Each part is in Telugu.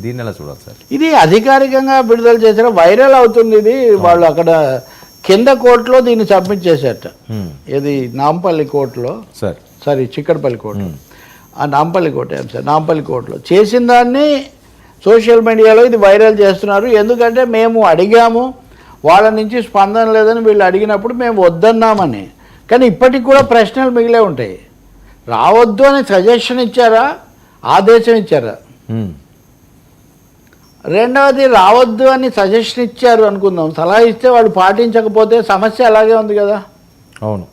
దీన్ని ఎలా చూడాలి సార్? ఇది అధికారికంగా విడుదల చేసిన వైరల్ అవుతుంది. ఇది వాళ్ళు అక్కడ కింద కోర్టులో దీన్ని సబ్మిట్ చేశారట. ఇది నాంపల్లి కోర్టులో, సారీ చిక్కడపల్లి కోర్టు, ఆ నాంపల్లి కోర్టు సార్, నాంపల్లి కోర్టులో చేసిన దాన్ని సోషల్ మీడియాలో ఇది వైరల్ చేస్తున్నారు. ఎందుకంటే మేము అడిగాము, వాళ్ళ నుంచి స్పందన లేదని వీళ్ళు అడిగినప్పుడు మేము వద్దన్నామని. కానీ ఇప్పటికి కూడా ప్రశ్నలు మిగిలే ఉంటాయి. రావద్దు అని సజెషన్ ఇచ్చారా, ఆదేశం ఇచ్చారా? రెండవది, రావద్దు అని సజెషన్ ఇచ్చారు అనుకుందాం, సలహా ఇస్తే వాళ్ళు పాటించకపోతే సమస్య అలాగే ఉంది కదా. అవును.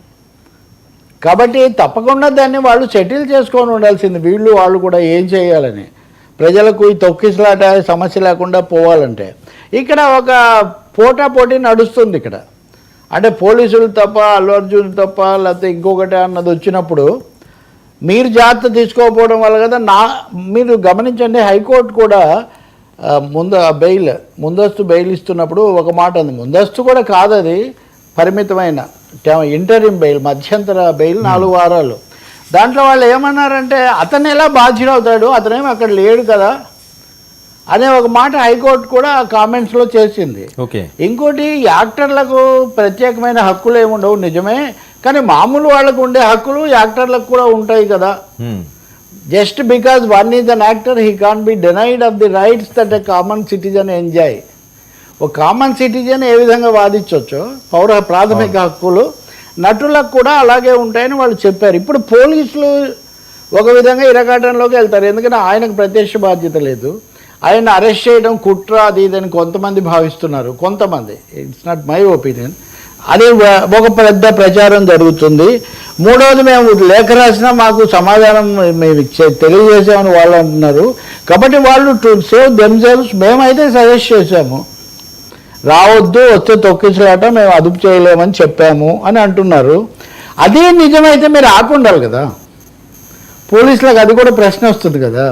కాబట్టి తప్పకుండా దాన్ని వాళ్ళు సెటిల్ చేసుకొని ఉండాల్సింది, వీళ్ళు వాళ్ళు కూడా ఏం చేయాలని. ప్రజలకు ఈ తొక్కిసలాట సమస్య లేకుండా పోవాలంటే ఇక్కడ ఒక పోటాపోటీ నడుస్తుంది ఇక్కడ. అంటే పోలీసులు తప్ప, అల్లు అర్జున్ తప్ప, లేకపోతే ఇంకొకటి అన్నది వచ్చినప్పుడు మీరు జాగ్రత్త తీసుకోకపోవడం వల్ల కదా. మీరు గమనించండి, హైకోర్టు కూడా ముందస్తు బెయిల్ ఇస్తున్నప్పుడు ఒక మాట ఉంది. ముందస్తు కూడా కాదు, అది పరిమితమైన ఇంటరిమ్ బెయిల్, మధ్యంతర బెయిల్ 4 వారాలు. దాంట్లో వాళ్ళు ఏమన్నారంటే అతను ఎలా బాధ్యుడవుతాడు, అతనేమి అక్కడ లేడు కదా అనే ఒక మాట హైకోర్టు కూడా కామెంట్స్లో చేసింది. ఇంకోటి, యాక్టర్లకు ప్రత్యేకమైన హక్కులు ఏముండవు నిజమే, కానీ మామూలు వాళ్ళకు ఉండే హక్కులు యాక్టర్లకు కూడా ఉంటాయి కదా. Just because one is an actor he can be denied of the rights that a common citizen enjoy. ఒక కామన్ సిటిజన్ ఏ విధంగా వాదించవచ్చో ప్రాథమిక హక్కులు నటులకు కూడా అలాగే ఉంటాయని వాళ్ళు చెప్పారు. ఇప్పుడు పోలీసులు ఒక విధంగా ఇరకాటంలోకి వెళ్తారు, ఎందుకంటే ఆయనకు ప్రత్యక్ష బాధ్యత లేదు. ఆయన అరెస్ట్ చేయడం కుట్ర అది ఇదని కొంతమంది భావిస్తున్నారు, కొంతమంది, ఇట్స్ నాట్ మై ఒపీనియన్. అది ఒక పెద్ద ప్రచారం జరుగుతుంది. మూడవది, మేము లేఖ రాసినా మాకు సమాధానం మేము తెలియజేసామని వాళ్ళు అంటున్నారు. కాబట్టి వాళ్ళు టు సేవ్ దెమ్సెల్వ్స్ మేమైతే సజెస్ట్ చేశాము, రావద్దు, వస్తే తొక్కిసలాట మేము అదుపు చేయలేమని చెప్పాము అని అంటున్నారు. అదే నిజమైతే మీరు ఆకుండాలి కదా. పోలీసులకు అది కూడా ప్రశ్న వస్తుంది కదా.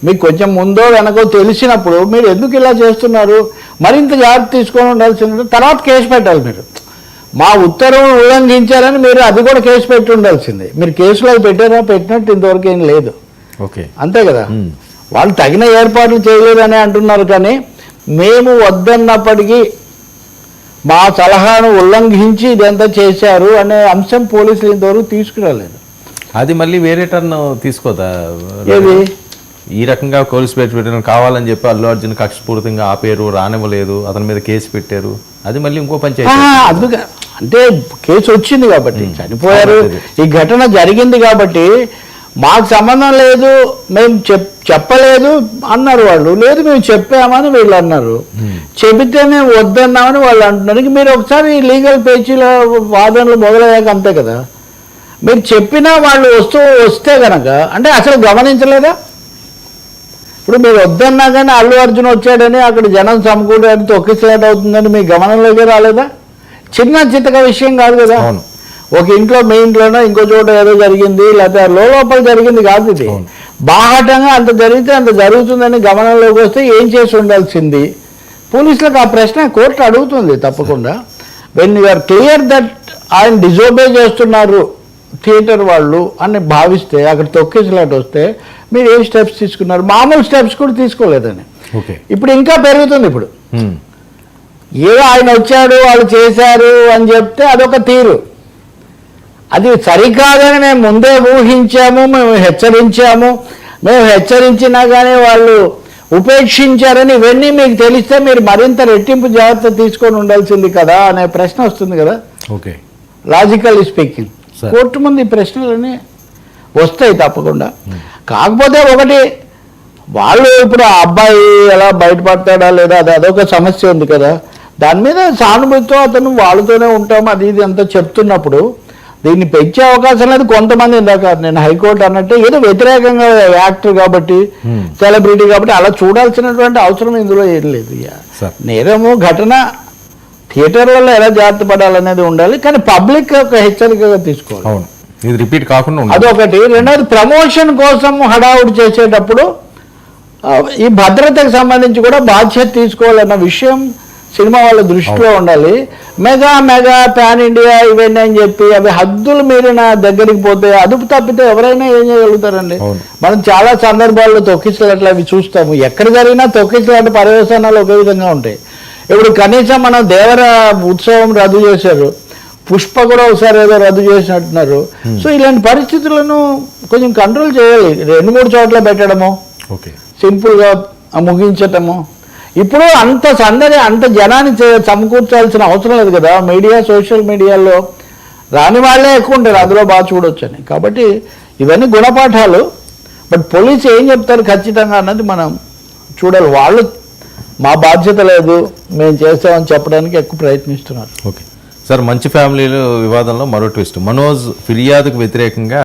మీకు కొంచెం ముందో వెనకో తెలిసినప్పుడు మీరు ఎందుకు ఇలా చేస్తున్నారు, మరింత జాగ్రత్త తీసుకొని ఉండాల్సింది. తర్వాత కేసు పెట్టాలి. మీరు మా ఉత్తర్వులు ఉల్లంఘించారని మీరు అది కూడా కేసు పెట్టి ఉండాల్సిందే. మీరు కేసులో పెట్టారా, పెట్టినట్టు ఇంతవరకు ఏం లేదు. అంతే కదా. వాళ్ళు తగిన ఏర్పాట్లు చేయలేదని అంటున్నారు, కానీ మేము వద్దన్నప్పటికీ మా సలహాను ఉల్లంఘించి ఇదంతా చేశారు అనే అంశం పోలీసులు ఇంతవరకు తీసుకురాలేదు. అది మళ్ళీ వేరే టర్న్ తీసుకోదా? ఈ రకంగా పోలీసు పెట్టడం కావాలని చెప్పి అల్లు అర్జున్ కక్షపూరితంగా ఆపేరు, రానివ్వలేదు, అతని మీద కేసు పెట్టారు, అది మళ్ళీ ఇంకో పంచాయతీ. అందుకే అంటే కేసు వచ్చింది కాబట్టి, చనిపోయారు, ఈ ఘటన జరిగింది కాబట్టి మాకు సంబంధం లేదు, మేము చెప్పలేదు అన్నారు వాళ్ళు. లేదు, మేము చెప్పామని వీళ్ళు అన్నారు. చెబితే మేము వద్దన్నామని వాళ్ళు అంటున్నారు. ఇంక మీరు ఒకసారి లీగల్ పేచీల వాదనలు మొదలయ్యాక అంతే కదా. మీరు చెప్పినా వాళ్ళు వస్తే కనుక అంటే అసలు గమనించలేదా? ఇప్పుడు మీరు వద్దన్నా కానీ అల్లు అర్జున్ వచ్చాడని అక్కడ జనం సమకూడని తొక్కిసలాట అవుతుందని మీ గమనంలోకి రాలేదా? చిన్న చిత్తక విషయం కాదు కదా. ఒక ఇంట్లో, మీ ఇంట్లోనో ఇంకో చోట ఏదో జరిగింది, లేకపోతే లోపల జరిగింది కాదు. ఇది బాహాటంగా అంత జరిగితే అంత జరుగుతుందని గమనంలోకి వస్తే ఏం చేసి ఉండాల్సింది? పోలీసులకు ఆ ప్రశ్న కోర్టు అడుగుతుంది తప్పకుండా. When you are clear that ఆయన డిజోబే చేస్తున్నారు థియేటర్ వాళ్ళు అని భావిస్తే, అక్కడ తొక్కిసలాట వస్తే మీరు ఏ స్టెప్స్ తీసుకున్నారు? మామూలు స్టెప్స్ కూడా తీసుకోలేదని. ఇప్పుడు ఇంకా పెరుగుతుంది. ఇప్పుడు ఏదో ఆయన వచ్చాడు, వాళ్ళు చేశారు అని చెప్తే అదొక తీరు. అది సరికాదని మేము ముందే ఊహించాము, మేము హెచ్చరించాము, మేము హెచ్చరించినా కానీ వాళ్ళు ఉపేక్షించారని ఇవన్నీ మీకు తెలిస్తే మీరు మరింత రెట్టింపు జాగ్రత్త తీసుకొని ఉండాల్సింది కదా అనే ప్రశ్న వస్తుంది కదా. లాజికల్లీ స్పీకింగ్ కోర్టు ముందు ఈ ప్రశ్నలన్నీ వస్తాయి తప్పకుండా. కాకపోతే ఒకటి, వాళ్ళు ఇప్పుడు ఆ అబ్బాయి ఎలా బయటపడతాడా లేదా అదొక సమస్య ఉంది కదా. దాని మీద సానుభూతితో అతను వాళ్ళతోనే ఉంటాము అది ఇది అంతా చెప్తున్నప్పుడు దీన్ని పెంచే అవకాశం లేదు. కొంతమంది ఇందాక నేను హైకోర్టు అన్నట్టు ఏదో వ్యతిరేకంగా యాక్టర్ కాబట్టి, సెలబ్రిటీ కాబట్టి అలా చూడాల్సినటువంటి అవసరం ఇందులో ఏం లేదు. నేరము ఘటన థియేటర్లలో ఎలా జాగ్రత్త పడాలనేది ఉండాలి, కానీ పబ్లిక్ ఒక హెచ్చరికగా తీసుకోవాలి. ఇది రిపీట్ కాకుండా అదొకటి. రెండవది, ప్రమోషన్ కోసం హడావుడి చేసేటప్పుడు ఈ భద్రతకు సంబంధించి కూడా బాధ్యత తీసుకోవాలన్న విషయం సినిమా వాళ్ళ దృష్టిలో ఉండాలి. మెగా మెగా పాన్ ఇండియా ఇవన్నీ అని చెప్పి అవి హద్దులు మీరిన దగ్గరికి పోతే అదుపు తప్పితే ఎవరైనా ఏం చేయగలుగుతారండి. మనం చాలా సందర్భాల్లో తొక్కిసలాట్లు అవి చూస్తాము. ఎక్కడ జరిగినా తొక్కిసలాట పర్యవసానాలు ఒకే విధంగా ఉంటాయి. ఇప్పుడు కనీసం మనం దేవర ఉత్సవం రద్దు చేశారు, పుష్ప కూడా ఒకసారి ఏదో రద్దు చేసినట్టున్నారు. సో ఇలాంటి పరిస్థితులను కొంచెం కంట్రోల్ చేయాలి. 2-3 చోట్ల పెట్టడము, సింపుల్గా ముగించటము. ఇప్పుడు అంత సందడి అంత జనాన్ని సమకూర్చాల్సిన అవసరం లేదు కదా. మీడియా, సోషల్ మీడియాలో రాని వాళ్ళే ఎక్కువ ఉంటారు, అందులో బాగా చూడొచ్చని. కాబట్టి ఇవన్నీ గుణపాఠాలు. బట్ పోలీసు ఏం చెప్తారు ఖచ్చితంగా అన్నది మనం చూడాలి. వాళ్ళు మా బాధ్యత లేదు, మేము చేస్తామని చెప్పడానికి ఎక్కువ ప్రయత్నిస్తున్నారు. ఓకే సార్, మంచి ఫ్యామిలీలు వివాదంలో మరో ట్విస్ట్. మనోజ్ ఫిర్యాదుకు వ్యతిరేకంగా